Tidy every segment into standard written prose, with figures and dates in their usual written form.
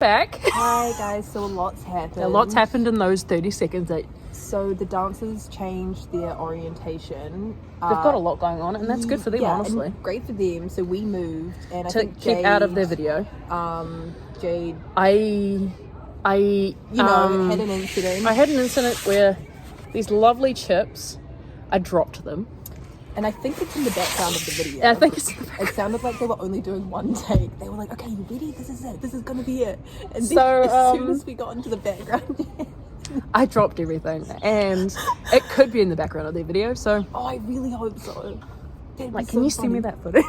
Back. Hi guys, so a lot's happened. A lot's happened in those 30 seconds. They've So the dancers changed their orientation. got a lot going on, and that's good for them, honestly. And great for them. So we moved, and I To think keep Jade, out of their video. Jade, I had an incident, I had an incident where these lovely chips, I dropped them. and I think it's in the background of the video. I think it's It sounded like they were only doing one take. They were like, "Okay, you ready? This is it. This is gonna be it." And then So, as soon as we got into the background, I dropped everything, and it could be in the background of their video. So, oh, I really hope so. That'd be like, so can you send me funny. that footage?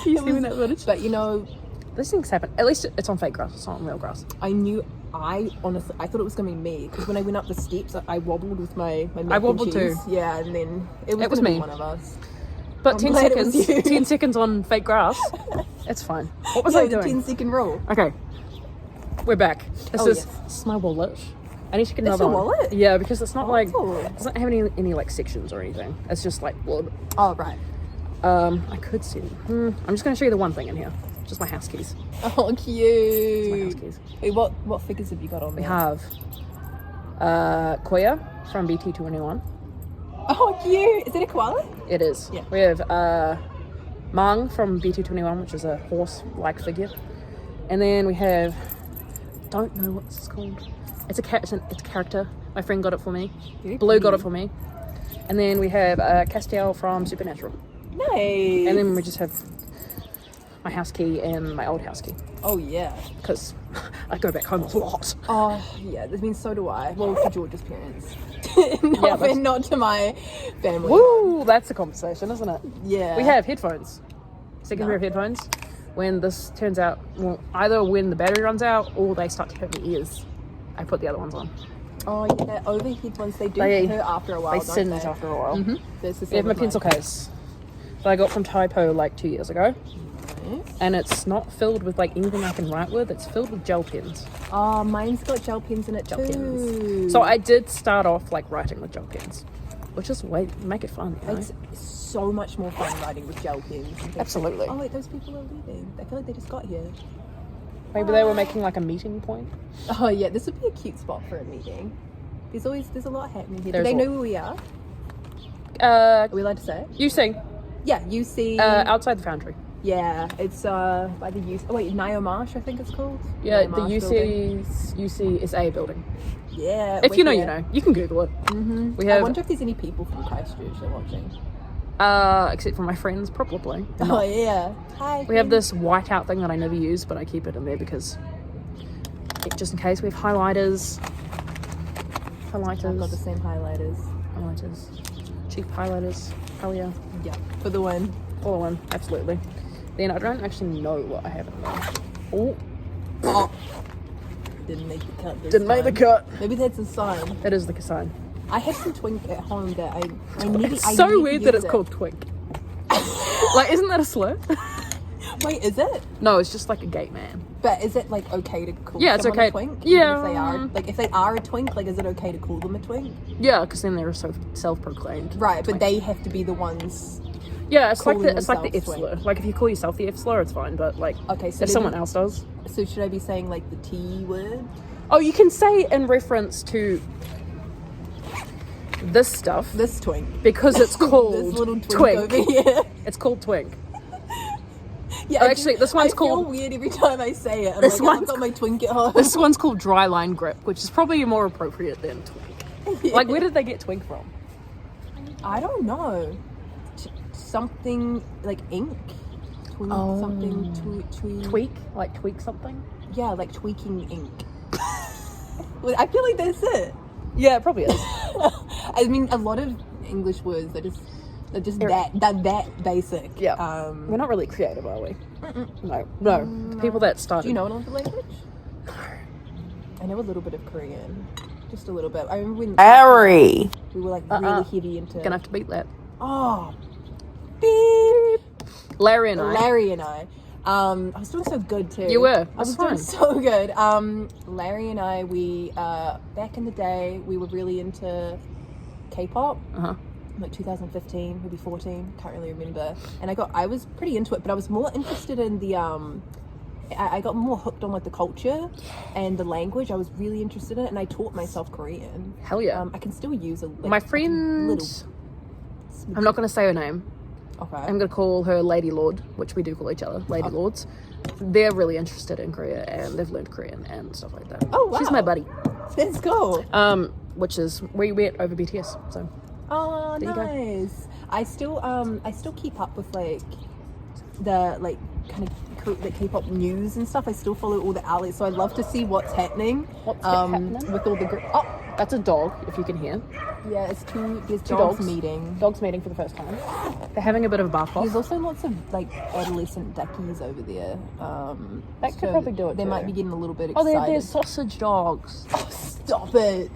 Can you send me that footage? But you know, These things happen. At least it's on fake grass. It's not on real grass. I honestly thought it was gonna be me, because when I went up the steps, I wobbled with my mac I and wobbled cheese. too. Yeah, and then it was was gonna me. be one of us. But I'm 10 glad it was seconds. you. 10 seconds on fake grass. It's fine. What was Yeah, I the doing? 10-second rule. Okay, we're back. This Oh, is yes. my wallet. I need to get That's another your one. wallet? Yeah, because it's not like Oh. it doesn't have any like sections or anything. It's just like well, Oh right. I could see. I'm just gonna show you the one thing in here. Just my house keys. Oh Just my house cute. keys. Wait, what figures have you got on We there? have Koya from BT21. Oh cute. Is it a koala? It is. Yeah. We have Mang from BT21, which is a horse-like figure, and then we have don't know what this is called. It's a character. My friend got it for me. Very Blue got pretty. it for me. And then we have Castiel from Supernatural. Nice. And then we just have my house key and my old house key, Oh yeah. because I go back home a lot. Oh yeah. I mean, so do I. Well, for George's parents. Yeah, but- not to my family. Woo! That's a conversation, isn't it? Yeah. We have headphones. Second pair of headphones. When this turns out, well, either when the battery runs out or they start to hurt my ears, I put the other ones on. Oh yeah, overhead ones, they do They- hurt after a while, They don't singe they? after a while. Mm-hmm. That's the We same have my with pencil mine. case that I got from Typo like 2 years ago. Nice. And it's not filled with like anything I can write with. It's filled with gel pens. Oh, mine's got gel pens in it Gel too. pens. So I did start off like writing with gel pens, which is make it fun. You know? It's so much more fun writing with gel pens. and things. Absolutely. Oh wait, those people are leaving. I feel like they just got here. Maybe they were making like a meeting point. Oh yeah, this would be a cute spot for a meeting. There's a lot happening here. Do There's they a know lot. where we are? Uh, Are we allowed to say it? you sing Yeah, you see. outside the foundry. Yeah, it's by the UC. Oh wait, Nio Marsh, I think it's called. Yeah, Nio the Marsh building. UCSA building. Yeah. If we're you know, you here. know. You can Google it. Mm-hmm. We I have, wonder if there's any people from Christchurch that are watching. except for my friends, probably. They're Oh not. yeah. Hi. We have this whiteout thing that I never use, but I keep it in there because just in case. We have highlighters. I've got the Highlighters. same highlighters. Highlighters. Cheap highlighters. Hell yeah. Yeah. For the one. All in one. Absolutely. Then I don't actually know what I have in there. Oh, Oh. Didn't make the cut. This didn't make the time. cut. Maybe that's a sign. That is the sign. I have some twink at home that I need. It's I so need to weird that use it's it. called twink. Like, isn't that a slur? Wait, is it? No, it's just like a gay man. But is it like okay to call Yeah, it's someone okay. a twink? Yeah. Even if they are like if they are a twink, like is it okay to call them a twink? Yeah, because then they're so self-proclaimed. Right, but twink. they have to be the ones. Yeah, it's like calling the F themselves slur. twink. Like if you call yourself the F slur, it's fine. But like, Okay, so if then- someone else does, So should I be saying like the T word? oh, you can say in reference to this stuff This twink. because it's called This little twink, over here. It's called twink. Yeah, Oh, I actually, just- this one's I feel called- weird every time I say it. I'm This like, oh, I've one's- got my twink at home. This one's called dry line grip, which is probably more appropriate than twink. Like, where did they get twink from? I don't know. Something like ink. Twink, Oh. something Tweak, like tweak something. Yeah, like tweaking ink. Well, I feel like that's it. Yeah, it probably is. I mean, a lot of English words are just that basic. Yeah. We're not really creative, are we? No. The people that started. Do you know another language? I know a little bit of Korean. Just a little bit. I remember when Harry. we were like really heavy into. Gonna have to beat that. Oh, beep. Larry and I. Larry and I. I was doing so good too. You were. I was That's doing fine. so good. Larry and I, we back in the day, we were really into K-pop. Uh-huh. Like 2015, maybe 14. Can't really remember. And I was pretty into it, but I was more interested in the I got more hooked on like the culture and the language. I was really interested in it, and I taught myself Korean. Hell yeah. I can still use My friend, I'm not going to say her name. Okay. I'm going to call her Lady Lord, which we do call each other Lady Lords. They're really interested in Korea and they've learned Korean and stuff like that. Oh, wow. She's my buddy. That's cool. Which is where you met over BTS. So. Oh, there you go. nice. I still keep up with like the like kind of the K-pop news and stuff. I still follow all the outlets, so I love to see what's happening. What's happening? With all the oh, that's a dog, if you can hear. yeah, it's there's Two dogs dogs. meeting. Dogs meeting for the first time. They're having a bit of a bark off. There's also lots of like adolescent duckies over there. That could probably do it They too. might be getting a little bit Oh, excited. they're sausage dogs. Oh, stop it.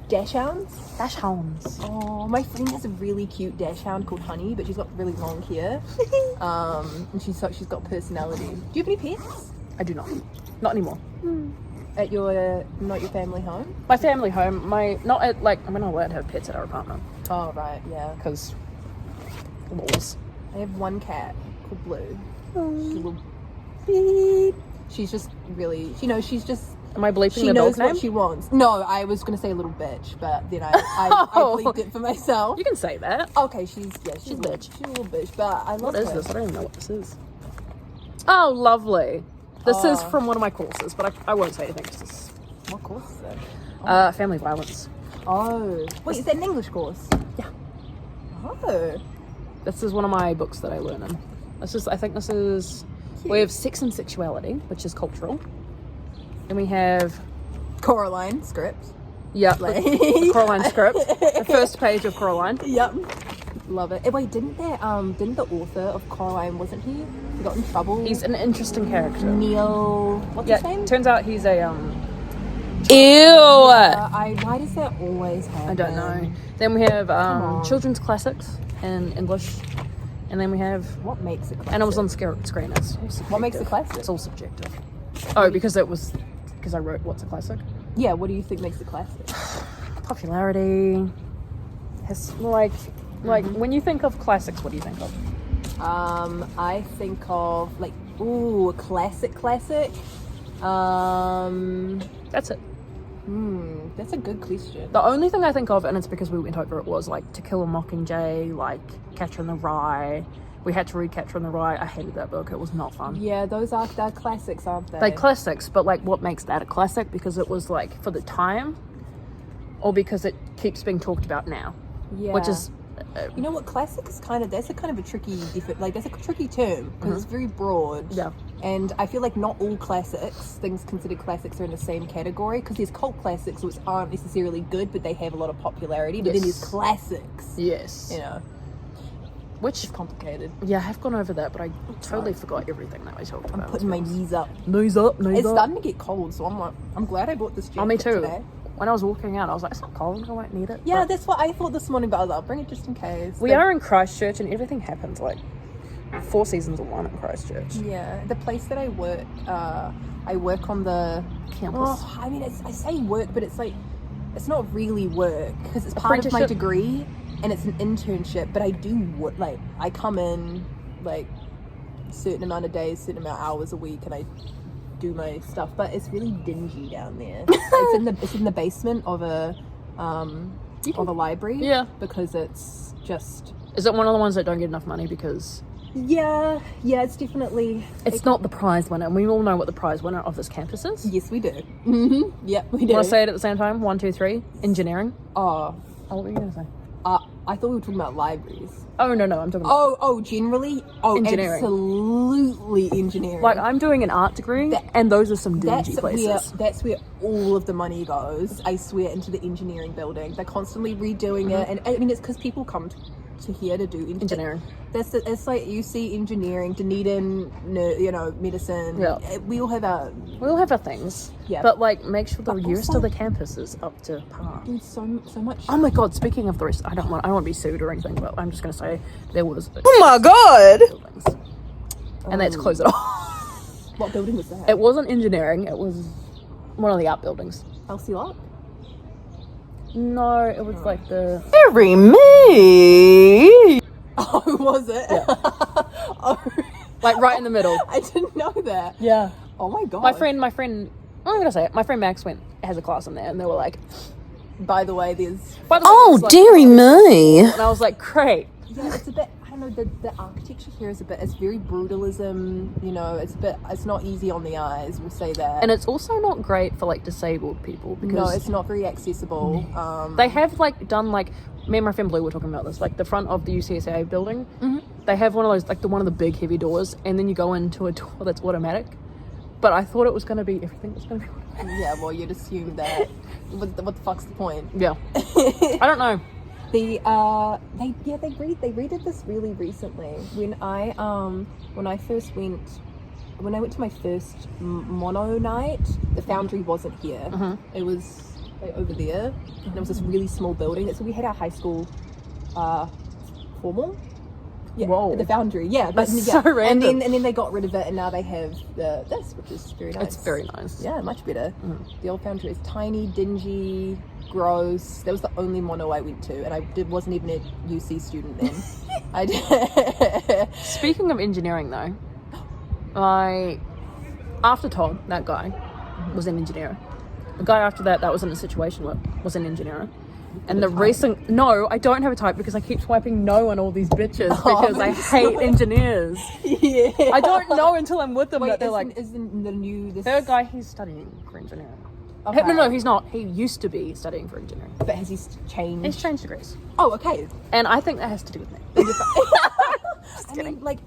Dash hounds? Dash hounds. Oh, my friend has a really cute dash hound called Honey, but she's got really long hair. And she's got personality. Do you have any pets? I do not. Not anymore. At your not your family home? My family home, not at like, we're not allowed to have pets at our apartment Oh right, yeah. because laws. I have one cat called Blue. She's a little beep. She's just really, she's just. Am I bleeping She the knows dog name? what she wants. No, I was gonna say a little bitch, but then I bleeped it for myself. You can say that. Okay, she's a bitch. little, she's a little bitch, but I love What is her. this? I don't even know what this is. Oh, lovely. This is from one of my courses, but I won't say anything because it's What course is it? family violence. Oh, wait, is that an English course? Yeah. Oh, This is one of my books that I learn in. I think this is, we have sex and sexuality, which is cultural. And we have, Coraline script. yeah, Like- the Coraline script. The first page of Coraline. Yep. Love it. Wait, didn't the author of Coraline, wasn't he got in trouble? He's an interesting character. Neil. What's his name? Turns out he's a, Ew. Why does that always happen? I don't know. Then we have on. children's classics in English. And then we have, What makes it classic? and it was on screen. It's all What makes subjective. it classic? It's all subjective. Oh, because I wrote What's a Classic? Yeah, what do you think makes it classic? Popularity. Has like when you think of classics, what do you think of? I think of like, ooh, a classic. That's it. That's a good question. The only thing I think of, and it's because we went over it, was like To Kill a Mockingjay, like Catcher in the Rye. We had to read Catcher in the Rye. I hated that book. It was not fun. Yeah, they're classics, aren't they? They're classics, but like what makes that a classic? Because it was like for the time, or because it keeps being talked about now. Yeah. Which is, You know what, classic is that's a tricky, that's a tricky term because it's very broad. Yeah. And I feel like not all classics, things considered classics, are in the same category because there's cult classics which aren't necessarily good, but they have a lot of popularity. But then there's Yes. classics. yes. You know, Which, it's complicated. yeah, I have gone over that, but I totally forgot everything that we talked I'm about. putting my knees up. Knees up, knees It's up. starting to get cold, so I'm glad I bought this jacket Oh, me too. today. When I was walking out, I was like, it's not cold, I won't need it. Yeah, But that's what I thought this morning, but I was like, I'll bring it just in case. we are in Christchurch and everything happens like 4 seasons of one in Christchurch. Yeah, the place that I work on the Campus. Oh, I mean, I say work, but it's like it's not really work because it's part of my Apprenticeship. degree and it's an internship. But I do like I come in like a certain amount of days, certain amount of hours a week, and I do my stuff. But it's really dingy down there. it's in the basement of a library. Yeah. because it's just. Is it one of the ones that don't get enough money because Yeah, it's definitely. it's not the prize winner, and we all know what the prize winner of this campus is? Yes, we do. Mm-hmm. Yep, we do. Want to say it at the same time? 1, 2, 3. Engineering. Oh, What were you going to say? I thought we were talking about libraries. Oh, no, I'm talking about... Generally? Oh, Engineering. absolutely engineering. Like, I'm doing an art degree, and those are some dingy that's places. that's where all of the money goes, I swear, into the engineering building. They're constantly redoing it, and I mean, it's because people come to here to do Engineering. It's like you see engineering, Dunedin, medicine. Yeah. We all have our We all have our things. Yeah. But, like, make sure the But rest also- of the campus is up to par. dude, so much. Oh my god, speaking of the rest, I don't want to be sued or anything, but I'm just going to say there was... Oh my god! buildings. And they had to close it off. What building was that? It wasn't engineering, it was one of the art buildings. Elsie Lock? No, it was like the... Marry me! Oh, was it? Yeah. Oh, Like right in the middle. I didn't know that. Yeah. Oh my god. My friend, I'm gonna say it. My friend Max has a class in there, and they were like, By the way, there's by the way, Oh, it's like- dearie me. And I was like, great. yeah, it's a bit. I don't know. The architecture here is a bit. It's very brutalism. You know, it's a bit. It's not easy on the eyes. We'll say that. And it's also not great for like disabled people because no, it's not very accessible. they have like done like me and my friend Blue were talking about this, like the front of the UCSA building. Mm-hmm. They have one of those like one of the big heavy doors, and then you go into a door that's automatic. But I thought it was going to be everything was going to be automatic. Yeah, well, you'd assume that. What the fuck's the point? Yeah, I don't know. They redid this really recently. When I went to my first mono night, the Foundry wasn't here. It was like, over there, and it was this really small building. So we had our high school formal. Yeah, Whoa. the Foundry. Yeah, That's yeah. so random. And then they got rid of it, and now they have this, which is very nice. It's very nice. Yeah, much better. The old Foundry is tiny, dingy, gross. That was the only mono I went to, and I wasn't even a UC student then. I did. Speaking of engineering, though, after Todd, that guy was an engineer. The guy after that was in a situation where was an engineer. And the recent I don't have a type because I keep swiping no on all these bitches because I hate engineers. Yeah. I don't know until I'm with them that they're like, isn't the new this? third guy, he's studying for engineering. Okay. No, he's not. He used to be studying for engineering. But has he changed? He's changed degrees. Oh, okay. And I think that has to do with me. I mean, like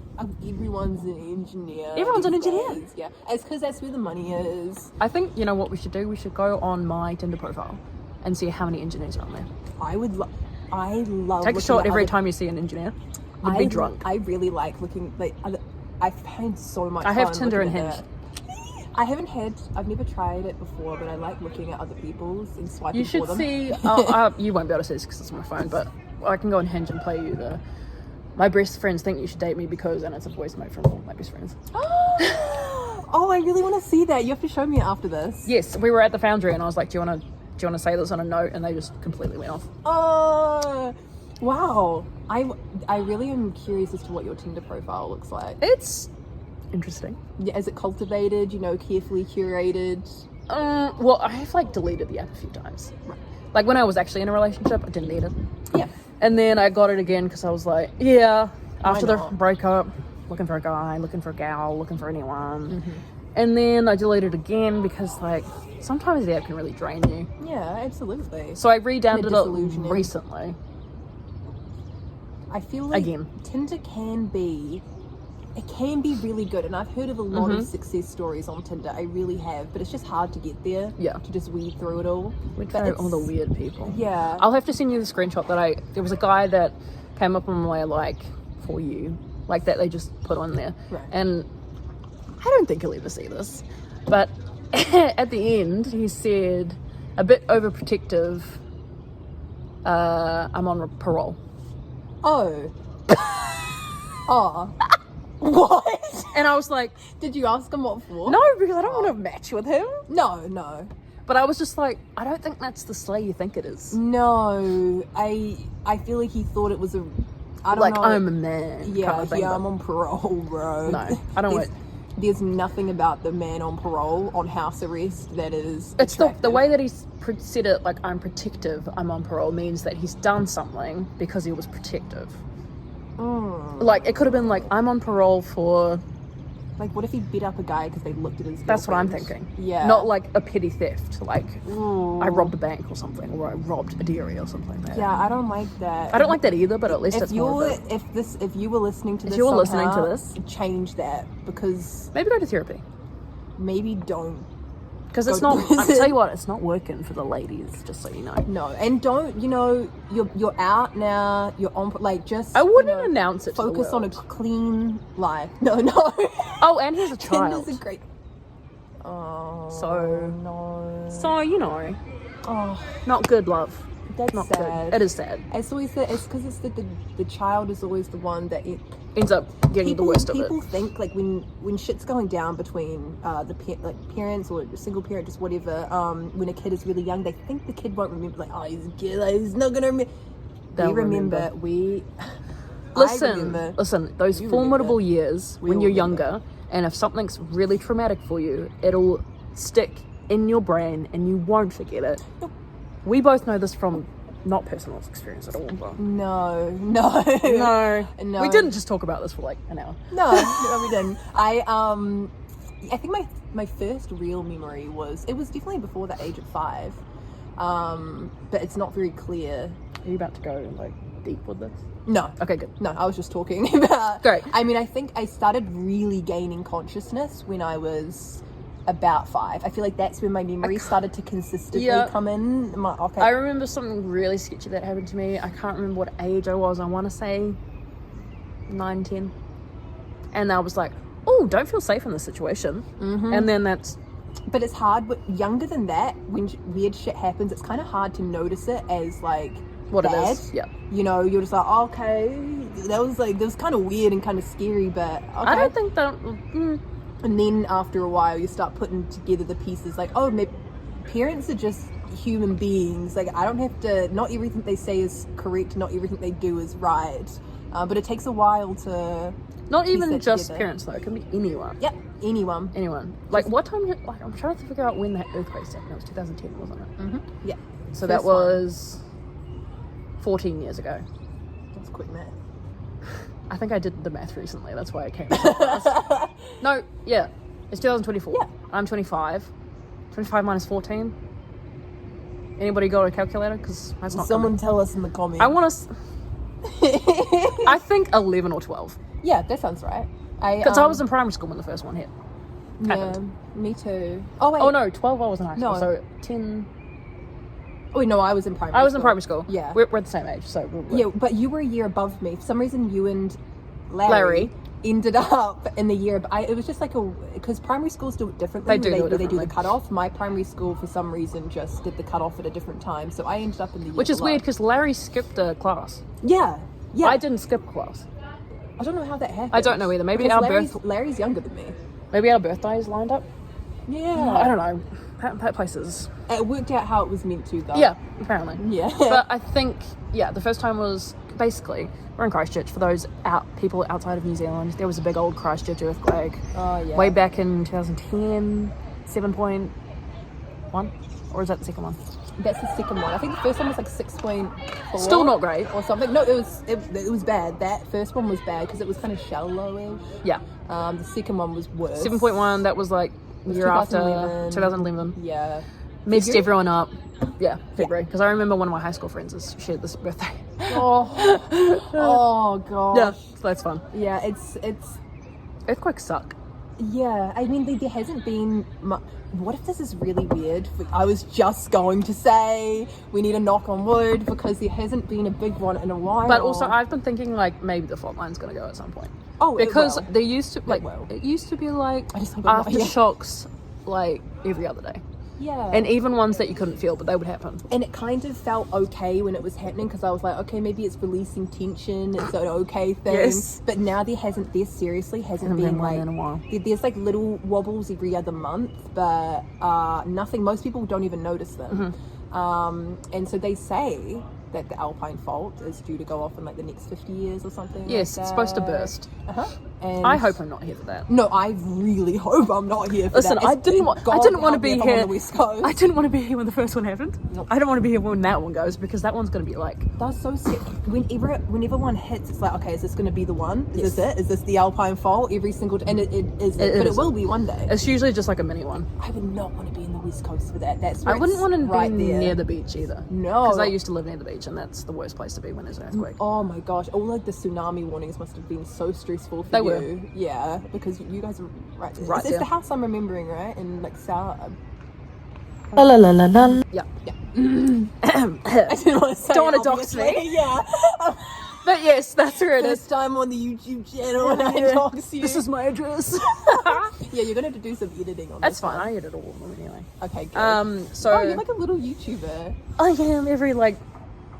everyone's an engineer. Everyone's an these engineer. days. Yeah, it's because that's where the money is. I think, you know what we should do? We should go on my Tinder profile and see how many engineers are on there. I love. Take a looking shot at every other- time you see an engineer. You'd be drunk. I really like looking like. I find so much. I have fun Tinder and looking at Hinge. that. I've never tried it before, but I like looking at other people's and swiping You should for them. see. You won't be able to see this because it's on my phone, but I can go on Hinge and play you the. My best friends think you should date me because, and it's a voice note from all my best friends. Oh, I really want to see that. You have to show me after this. Yes, we were at the Foundry, and I was like, "Do you want to say this on a note?" And they just completely went off. Oh, wow. I really am curious as to what your Tinder profile looks like. It's interesting. Yeah, is it cultivated? You know, carefully curated? Well, I have like deleted the app a few times. Like when I was actually in a relationship, I didn't need it. Yeah. And then I got it again because I was like, yeah, after the not? breakup, looking for a guy, looking for a gal, looking for anyone. And then I deleted it again because like sometimes the app can really drain you. Yeah, absolutely. So I re-downloaded it disillusioning. recently. I feel like Again. Tinder can be really good, and I've heard of a lot of success stories on Tinder. I really have, but it's just hard to get there. Yeah. To just weed through it all. Went But through all the it's- weird people. Yeah. I'll have to send you the screenshot that there was a guy that came up on my like for you, like that they just put on there. Right. And I don't think he'll ever see this. But at the end he said a bit overprotective, I'm on parole. Oh. Oh. What? And I was like, Did you ask him what for? no, because I don't want to match with him. No. But I was just like, I don't think that's the slay you think it is. No. I feel like he thought it was a. I don't Like, know. I'm a man. Yeah, kind of thing, yeah, but I'm on parole, bro. No, I don't There's- There's nothing about the man on parole, on house arrest, that is. It's the attractive. way that he's said it, like, I'm protective, I'm on parole, means that he's done something because he was protective. Like, it could have been like, I'm on parole for... Like, what if he beat up a guy because they looked at his That's what I'm girlfriend? thinking. Yeah. Not like a petty theft, like, I robbed a bank or something, or I robbed a dairy or something like that. Yeah, I don't like that. I don't like that either, but at least If it's more you're, of a- if you were listening to this, you're listening to somehow, this- change that, because Maybe go to therapy. maybe don't. Because it's Go not, to I'll tell you what, it's not working for the ladies, just so you know. No, and don't, you're out now, you're on, like, just. I wouldn't announce it to the Focus on a world. clean life. No. Oh, and he's a child. Tinder's a great. Oh. So- No. So, you know, Oh, not good, love. that's Not sad. good. It is sad. It's always it's because it's the child is always the one that Ends up getting the worst of it. people think, like, when shit's going down between parents or a single parent, just whatever, when a kid is really young, they think the kid won't remember, like, oh, he's a kid, like, he's not gonna remember. They'll remember. I Listen, remember. listen, those You formidable remember. years We when all you're remember. younger And if something's really traumatic for you, it'll stick in your brain and you won't forget it. We both know this from not personal experience at all. But No. no. No. We didn't just talk about this for like an hour. No, we didn't. I think my first real memory was definitely before the age of 5, but it's not very clear. Are you about to go like deep with this? No. Okay, good. No, I was just talking about. Great. I mean, I think I started really gaining consciousness when I was about 5. I feel like that's when my memories started to consistently Yeah. come in. Okay. I remember something really sketchy that happened to me. I can't remember what age I was. I want to say 9, 10. And I was like, oh, don't feel safe in this situation. Mm-hmm. And then that's... But it's hard. Younger than that, when weird shit happens, it's kind of hard to notice it as like what bad. it is. Yeah. You know, you're just like, oh, okay, that was kind of weird and kind of scary, but okay. I don't think that... And then after a while, you start putting together the pieces like, oh, maybe parents are just human beings. Like, I don't have to, not everything they say is correct, not everything they do is right. But it takes a while to... Not piece even that just together. parents, though. It can be anyone. Yep, anyone. Anyone. Like, what time... Like, I'm trying to figure out when that earthquake happened. It was 2010, wasn't it? Mm-hmm. Yeah. So that First one. was 14 years ago. That's quick math. I think I did the math recently. That's why I came so fast. No, yeah. It's 2024. Yeah. I'm 25. 25 minus 14. Anybody got a calculator? Because that's not Someone tell us in the comments. I want to... I think 11 or 12. Yeah, that sounds right. Because I was in primary school when the first one hit. Yeah, happened. me too. Oh, wait. Oh, no. 12 I was in high school. No. So 10... Oh, wait, no, I was in primary I was in school. primary school. Yeah. We're the same age, so... Yeah, but you were a year above me. For some reason, you and Larry. ended up in the year. It was just like because primary schools do it differently. They do do it where they do the differently. cutoff. My primary school, for some reason, just did the cutoff at a different time. So I ended up in the year Which is below. weird because Larry skipped a class. Yeah. I didn't skip a class. I don't know how that happened. I don't know either. Maybe Because our Larry's younger than me. Maybe our birthdays lined up. Yeah. I don't know. That place is... It worked out how it was meant to, though. Yeah, apparently. Yeah. But I think, the first time was basically, we're in Christchurch. For those people outside of New Zealand, there was a big old Christchurch earthquake. Oh, yeah. Way back in 2010, 7.1? Or is that the second one? That's the second one. I think the first one was like 6.4. Still not great. Or something. No, it was bad. That first one was bad because it was kind of shallow-ish. Yeah. The second one was worse. 7.1, that was like was year after 2011. 2011. Yeah. Messed February? everyone up. Yeah, February. Because I remember one of my high school friends has shared this birthday. Oh gosh. Yeah, so that's fun. Yeah, it's Earthquakes suck. yeah. I mean, there hasn't been much. What if this is really weird? I was just going to say we need a knock on wood because there hasn't been a big one in a while. But also, I've been thinking like maybe the fault line's gonna go at some point. Oh, it because will. they used to like will. it used to be like I just hope I'm not here. aftershocks like every other day, Yeah. and even ones that you couldn't feel, but they would happen. And it kind of felt okay when it was happening because I was like, okay, maybe it's releasing tension. It's an okay thing. Yes. But now there seriously hasn't Hasn't been been one like in a while. There's like little wobbles every other month, but nothing. Most people don't even notice them. Mm-hmm. And so they say that the Alpine fault is due to go off in like the next 50 years or something. Yes, like it's supposed to that. burst. And I hope I'm not here for that. No, I really hope I'm not here for Listen, that. I didn't want God to help be me if I'm on here. the West Coast. I didn't want to be here when the first one happened. Nope. I don't want to be here when that one goes because that one's gonna be like That's so sick. Whenever one hits, it's like, okay, is this going to be the one? Is this it? Is this the Alpine fault every single time? And it is it, but is. it will be one day. it's usually just like a mini one. I would not want to be in the West Coast for that. That's I wouldn't want to right be there. near the beach either. No. because I used to live near the beach, and that's the worst place to be when there's an earthquake. Oh my gosh! All like the tsunami warnings must have been so stressful for They you. were. Yeah, because you guys are right there. Right It's there. the house I'm remembering, right? In like South. La la la la la. Yeah. I didn't want to say. Don't wanna it, dox me. obviously. Yeah. But yes, that's where it First is. time on the YouTube channel and I Yeah. dox you. This is my address. Yeah, you're gonna have to do some editing on That's this. fine. I edit all of them anyway. Okay, good. So Oh, you're like a little YouTuber. I am every like,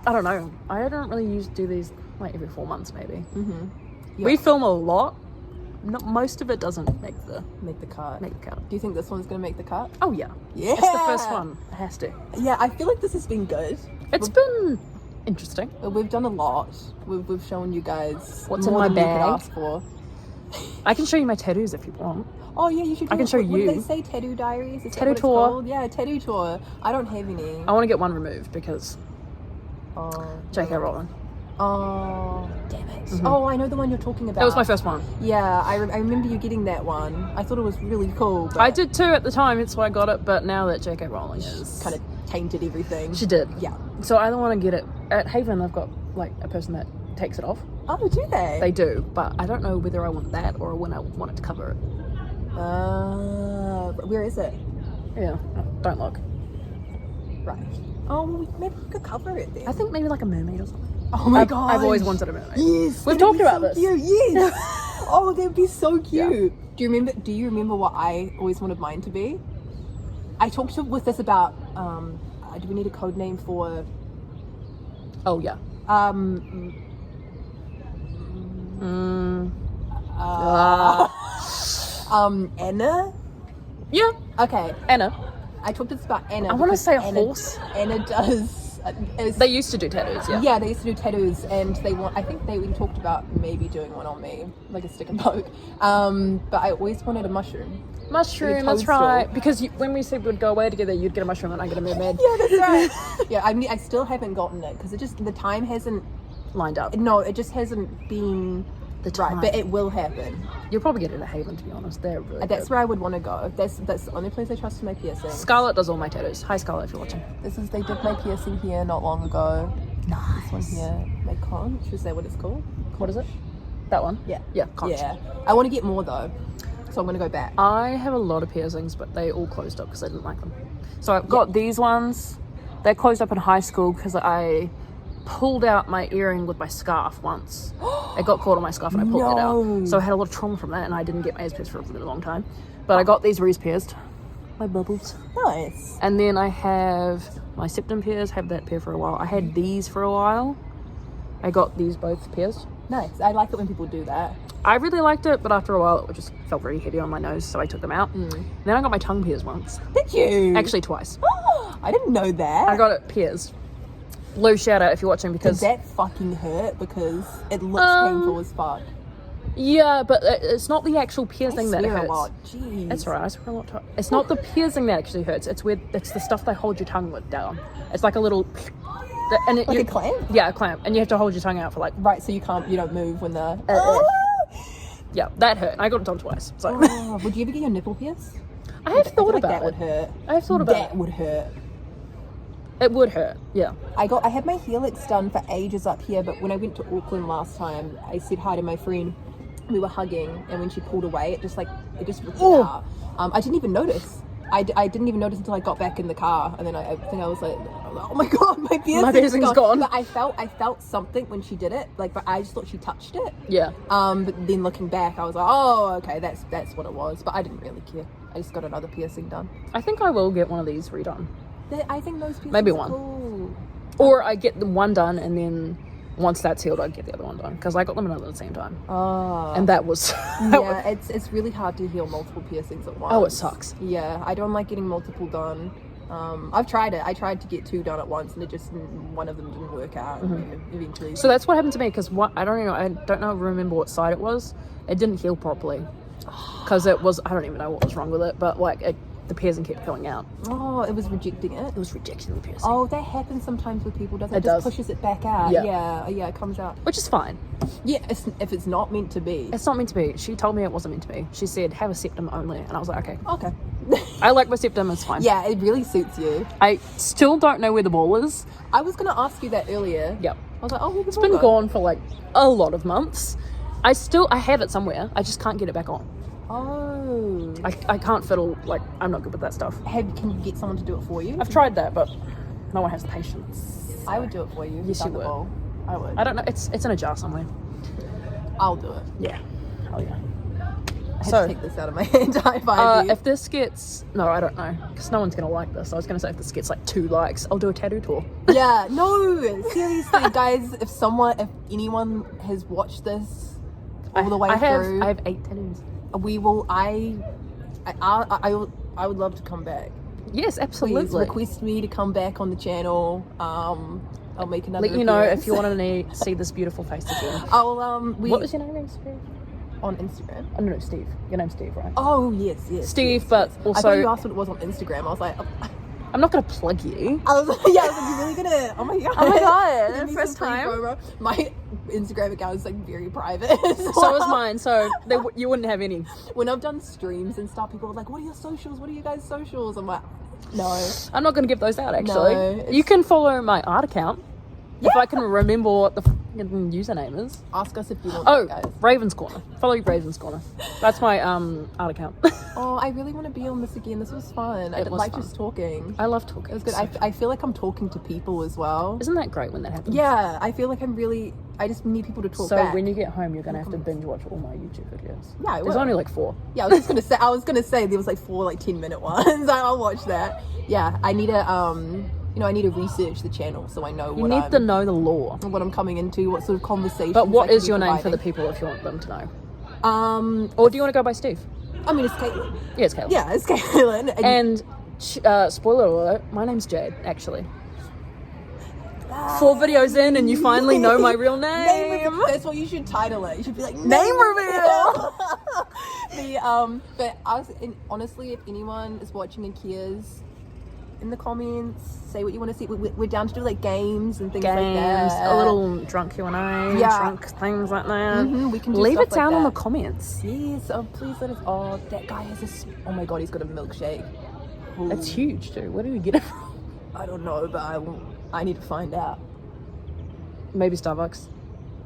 I don't know. I don't really do these like every 4 months maybe. Mm-hmm. We film a lot. Not most of it doesn't make the Make the cut. cut. Do you think this one's gonna make the cut? Oh yeah. Yeah. It's the first one. It has to. Yeah, I feel like this has been good. It's been interesting. We've done a lot. We've shown you guys What's in more my than you could bag. ask for. I can show you my tattoos if you want. Oh yeah, you should. I can show What do you. they say? Tattoo diaries. Is that Tattoo what it's tour. called? Yeah, tattoo tour. I don't have any. I want to get one removed because Oh. J.K. Rowling. Oh, damn it. Oh, I know the one you're talking about. That was my first one. Yeah, I remember you getting that one. I thought it was really cool. But I did too at the time, that's why I got it, but now that J.K. Rowling is... kind of tainted everything. She did. Yeah. So I either want to get it... At Haven, they've got, like, a person that takes it off. Oh, do they? They do, but I don't know whether I want that or when I want it to cover it. Where is it? Yeah, don't look. Right. Oh, well, maybe we could cover it then. I think maybe like a mermaid or something. Oh my god. I've always wanted a mermaid. Yes. We've that'd talked be about so this. Cute. Yes. Oh, that'd be so cute. Yeah. Do you remember what I always wanted mine to be? I talked with this about do we need a code name for Oh, yeah. Anna? Yeah, Okay. Anna. I talked to this about Anna. I wanna because say a Anna- horse. Anna does They used to do tattoos, yeah. yeah, they used to do tattoos, and I think they even talked about maybe doing one on me, like a stick and poke. But I always wanted a mushroom. Mushroom, that's toadstool. right. Because when we said we'd go away together, you'd get a mushroom and I get a mermaid. Yeah, that's right. Yeah, I still haven't gotten it because the time hasn't. Lined up. No, it just hasn't been The right, time. but it will happen. You'll probably get it at Haven, to be honest. They're really That's good. where I would want to go. That's the only place I trust for my piercing. Scarlett does all my tattoos. Hi, Scarlett, if you're watching. They did my piercing here not long ago. Nice. This one here, my conch. Is that what it's called? What is it? That one? Yeah. Yeah, conch. Yeah. I want to get more though, so I'm gonna go back. I have a lot of piercings, but they all closed up because I didn't like them. So I've got these ones. They closed up in high school because I pulled out my earring with my scarf once. It got caught on my scarf and I pulled it No. out. So I had a lot of trauma from that and I didn't get my ears pierced for a really long time. But I got these ears pierced. My bubbles. Nice. And then I have my septum pierced, have that pair for a while. I had these for a while. I got these both pierced. Nice. I like it when people do that. I really liked it, but after a while it just felt very heavy on my nose, so I took them out. Then I got my tongue pierced once. Did you? Actually twice. I didn't know that. I got it pierced. Lou, shout out if you're watching Did because... that fucking hurt? Because it looks painful as fuck. Yeah, but it's not the actual piercing that swear hurts. a lot. Jeez. That's right, I swear a lot. It's not the piercing that actually hurts. It's the stuff they hold your tongue with down. It's like a little... And Like a clamp? Yeah, a clamp. And you have to hold your tongue out for like... Right, so you don't move when the... Yeah, that hurt. I got it done twice. So Oh, would you ever get your nipple pierced? I have I feel thought like about that it. would hurt. I have thought about That it. would hurt. It would hurt, yeah. I had my helix done for ages up here, but when I went to Auckland last time, I said hi to my friend. We were hugging, and when she pulled away, it just ripped it out. I didn't even notice. I didn't even notice until I got back in the car, and then I think I was like, oh my god, my piercing's gone. But I felt something when she did it, but I just thought she touched it. Yeah. But then looking back, I was like, oh, okay, that's what it was. But I didn't really care. I just got another piercing done. I think I will get one of these redone. I think those piercings Maybe are one. cool. Or I get the one done and then once that's healed, I get the other one done. Because I got them another at the same time. Oh. And that was... Yeah, it's really hard to heal multiple piercings at once. Oh, it sucks. Yeah, I don't like getting multiple done. I've tried it. I tried to get 2 done at once, and one of them didn't work out. And eventually, So that's what happened to me because I don't remember what side it was. It didn't heal properly because it was, I don't even know what was wrong with it, but like the piercing kept going out. oh, it was rejecting it. It was rejecting the piercing, Oh, that happens sometimes with people, doesn't it? It Just does. pushes it back out. Yeah. Yeah, it comes out. which is fine. Yeah, if it's not meant to be. It's not meant to be. She told me it wasn't meant to be. She said have a septum only, and I was like, okay. Okay. I like my septum. It's fine. Yeah, it really suits you. I still don't know where the ball is. I was gonna ask you that earlier. Yep. I was like, oh, It's been gone for like a lot of months. I have it somewhere. I just can't get it back on. Oh. I can't fiddle. Like, I'm not good with that stuff. Can you get someone to do it for you? I've tried that, but no one has the patience. I would do it for you. Yes, you Done the would. ball. I would. I don't know. It's in a jar somewhere. I'll do it. Yeah. Oh yeah. I had So, to take this out of my hand. I find you. if this gets... No, I don't know. Because no one's going to like this. I was going to say if this gets like 2 likes, I'll do a tattoo tour. Yeah, no, seriously, guys. If anyone has watched this all the way I through, have 8 tattoos. we will. I would love to come back. Yes, Please absolutely. request me to come back on the channel. I'll make another. Let you know if appearance. you want to see this beautiful face again. I'll What was your name again? Sophia? On Instagram. Oh, no, Steve. Your name's Steve, right? Oh, yes. Steve, yes, but yes. also- I thought you asked what it was on Instagram. I was like... I'm not going to plug you. I was like, you're really gonna... Oh my god. Oh my God, Give me first some free time. promo. My Instagram account is like very private. So is mine, so you wouldn't have any. When I've done streams and stuff, people are like, what are your socials? What are you guys' socials? I'm like, no. I'm not going to give those out, actually. No, it's- You can follow my art account. If I can remember what the fucking username is. Ask us if you want Oh, that, guys. Raven's Corner. Follow Raven's Corner. That's my art account. Oh, I really want to be on this again. This was fun. I It was like fun. just talking. I love talking. It was good. I feel like I'm talking to people as well. Isn't that great when that happens? Yeah, I feel like I just need people to talk So back. when you get home, you're going to have to binge watch all my YouTube videos. Yeah, I There's will. only like 4. Yeah, I was gonna say there was like 4 like 10-minute ones. I'll watch that. Yeah, I need to I need to research the channel so I know You need to know the law. what I'm coming into, what sort of conversation. But what is your name for the people if you want them to know? Or do you want to go by Steve? I mean, it's Caitlin. Yeah, it's Caleb. Yeah, it's Caitlin. And spoiler alert, my name's Jade, actually. 4 videos in and you finally know my real name. That's what you should title it. You should be like Name reveal. But honestly, if anyone is watching and cares, in the comments, say what you want to see. We're down to do like games and things like that. A little drunk Q&A, Yeah. drunk things like that. We can do Leave stuff it down like in the that. comments. Yes, please let us. Oh, that guy has oh my god, he's got a milkshake. Ooh. It's huge, dude. Where did we get it from? I don't know, but I need to find out. Maybe Starbucks.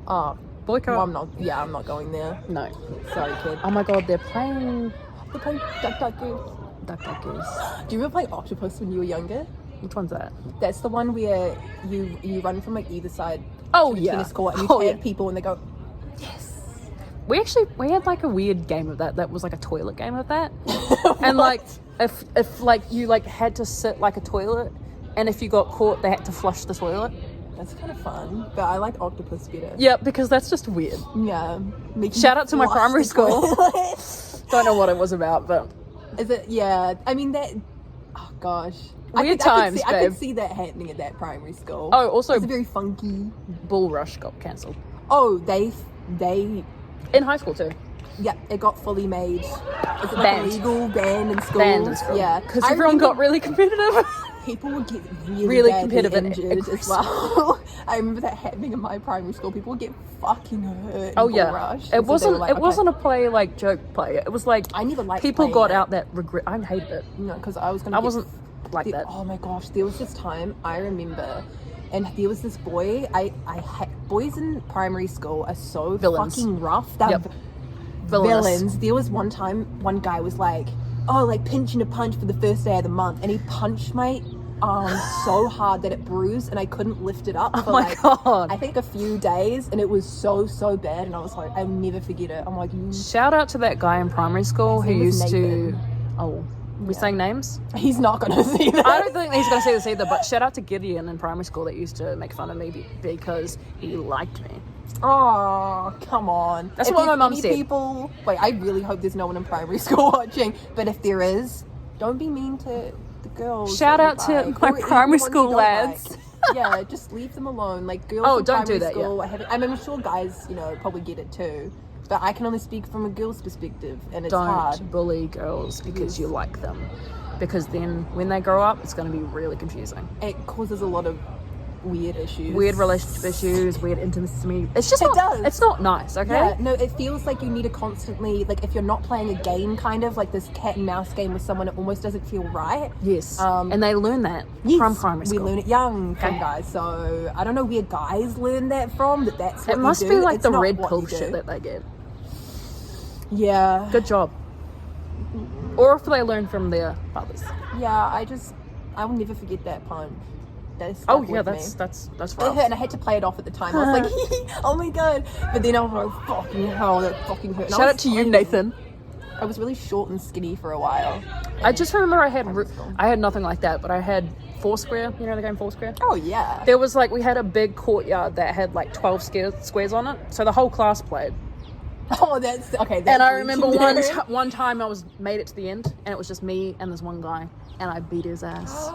Oh, Boycott. well, I'm not. Yeah, I'm not going there. No. Sorry, kid. Oh my god, they're playing We're playing Duck Duck Goose. Duck Duck Goose. Do you ever play Octopus when you were younger? Which one's that? That's the one where you run from like either side. Oh, to the yeah. tennis court and you Oh, tag yeah. people and they go. We had like a weird game of that was like a toilet game of that. And like if like you like had to sit like a toilet and if you got caught they had to flush the toilet. That's kind of fun, but I like Octopus better. Yeah, because that's just weird. Yeah. Shout out to my Flush primary the school. toilet. Don't know what it was about, but Is it? Yeah. I mean that. Oh gosh. Weird times, I babe. could see that happening at that primary school. Oh, also it's very funky. Bull Rush got cancelled. Oh, they. In high school too. Yeah, it got fully made. Is it like Banned. illegal, banned in school? Banned in school. Yeah, Because I everyone remember got really competitive. people would get really really competitive and injured as aggressive. well. I remember that happening in my primary school. People would get fucking hurt. Oh in yeah, Bull Rush. it And so they wasn't. were like, It okay. wasn't a play like joke play. It was like I never liked people playing got it. out that regret. I hated it. No, because I was gonna. I get wasn't like that. Oh my gosh, there was this time I remember, and there was this boy. Boys in primary school are so Villains. fucking rough. They're Yep. Villainous. villains. There was one time, one guy was like, "Oh, like pinching a punch for the first day of the month," and he punched my arm so hard that it bruised, and I couldn't lift it up for Oh my like god! I think a few days, and it was so bad. And I was like, I'll never forget it. I'm like, Shout out to that guy in primary school who name was used to. Nathan. Oh, we saying names? he's not gonna see that. I don't think he's gonna say this either. But shout out to Gideon in primary school that used to make fun of me because he liked me. Oh, come on. That's If what my there's mum any said. People, wait, I really hope there's no one in primary school watching. But if there is, don't be mean to the girls. Shout that you out to like, my or even primary the ones you school don't lads. like. Yeah, just leave them alone. Like girls. Oh, in don't do primary that, yeah. School, I mean, I'm sure guys, probably get it too. But I can only speak from a girl's perspective, and it's Don't hard. bully girls because Yes. you like them. Because then when they grow up, it's going to be really confusing. It causes a lot of weird issues. Weird relationship issues, weird intimacy. It's just It does. It's not nice, okay? Yeah, no, it feels like you need to constantly, like, if you're not playing a game, kind of like this cat and mouse game with someone, it almost doesn't feel right. Yes. Um, and they learn that Yes, from primary school. We learn it young from Okay. guys, so I don't know where guys learn that from. That's what It must you be do. like It's the not red what pill you do. shit that they get. Yeah, Good job. Or if they learn from their fathers. yeah. I will never forget that punch. That stuck Oh yeah, with me. that's It hurt, rough. and I had to play it off at the time. I was like, "Oh my god!" But then I was like, "Fucking hell, that fucking hurt." And I Shout was out to you, tiny. Nathan. I was really short and skinny for a while. I just remember I had Primary school. I had nothing like that, but I had Foursquare. You know the game Foursquare? Oh yeah. There was like we had a big courtyard that had like 12 squares on it, so the whole class played. Oh, that's okay. That's And I remember legendary. one time I made it to the end, and it was just me and this one guy, and I beat his ass.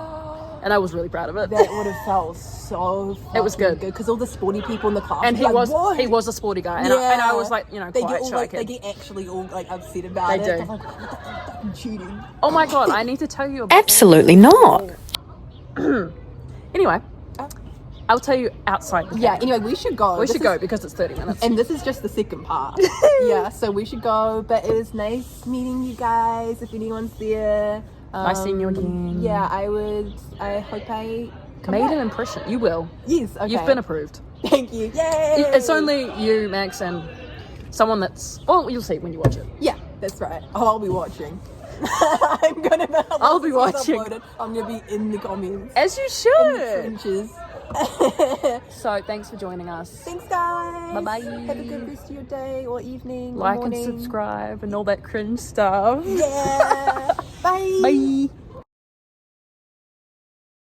and I was really proud of it. That would have felt so fucking It was good. because all the sporty people in the class And were like, what? he was a sporty guy, and, Yeah. I was like, you know, They quiet, get all shy like, kid. they get actually all like upset about They it. do. I'm like, fucking cheating. Oh my god, I need to tell you about Absolutely not. Anyway, I'll tell you outside the Yeah. camera. Anyway, we should go. We This should is- go because it's 30 minutes. And this is just the second part. Yeah, so we should go. But it was nice meeting you guys. If anyone's there, Nice seeing you again. Yeah, I hope I come Made back. an impression. You will. Yes. Okay. You've been approved. Thank you. Yay! It's only you, Max, and someone that's. Well, you'll see when you watch it. Yeah, that's right. Oh, I'll be watching. I'm gonna. I'll be once it's watching. uploaded, I'm gonna be in the comments. As you In the should. trenches. So, thanks for joining us. Thanks, guys. Bye-bye. Have a good rest of your day or evening. Or Like and morning. subscribe and all that cringe stuff. Yeah. Bye. Bye.